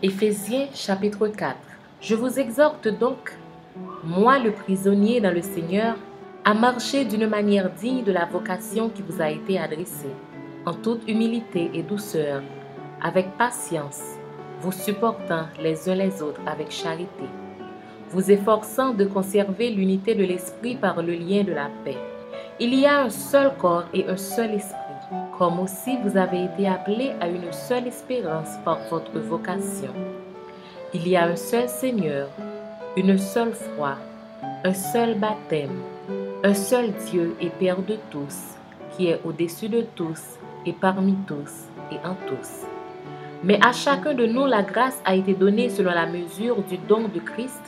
Éphésiens chapitre 4. Je vous exhorte donc, moi le prisonnier dans le Seigneur, à marcher d'une manière digne de la vocation qui vous a été adressée, en toute humilité et douceur, avec patience, vous supportant les uns les autres avec charité, vous efforçant de conserver l'unité de l'esprit par le lien de la paix. Il y a un seul corps et un seul esprit, comme aussi vous avez été appelés à une seule espérance par votre vocation. Il y a un seul Seigneur, une seule foi, un seul baptême, un seul Dieu et Père de tous, qui est au-dessus de tous et parmi tous et en tous. Mais à chacun de nous la grâce a été donnée selon la mesure du don de Christ.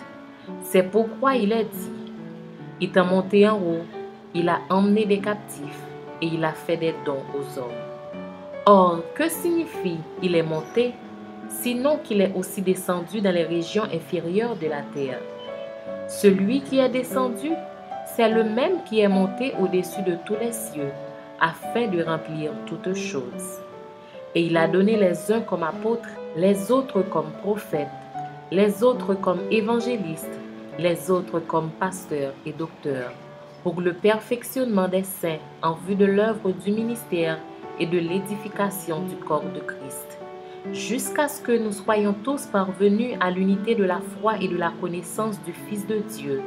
C'est pourquoi il est dit, étant monté en haut, il a emmené des captifs et il a fait des dons aux hommes. Or, que signifie il est monté, sinon qu'il est aussi descendu dans les régions inférieures de la terre? Celui qui est descendu, c'est le même qui est monté au-dessus de tous les cieux, afin de remplir toutes choses. Et il a donné les uns comme apôtres, les autres comme prophètes, les autres comme évangélistes, les autres comme pasteurs et docteurs, pour le perfectionnement des saints en vue de l'œuvre du ministère et de l'édification du corps de Christ, jusqu'à ce que nous soyons tous parvenus à l'unité de la foi et de la connaissance du Fils de Dieu,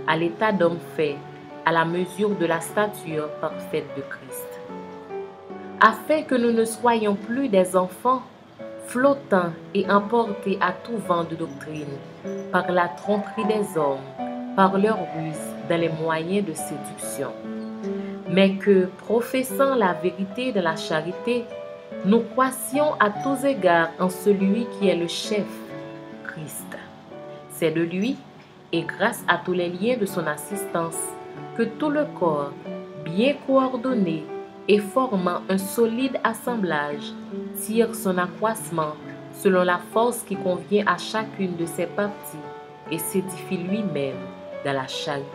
à l'état d'homme fait, à la mesure de la stature parfaite de Christ, afin que nous ne soyons plus des enfants flottants et emportés à tout vent de doctrine, par la tromperie des hommes, par leur ruse dans les moyens de séduction, mais que, professant la vérité de la charité, nous croissions à tous égards en celui qui est le chef, Christ. C'est de lui, et grâce à tous les liens de son assistance, que tout le corps, bien coordonné et formant un solide assemblage, tire son accroissement selon la force qui convient à chacune de ses parties et s'édifie lui-même dans la charité.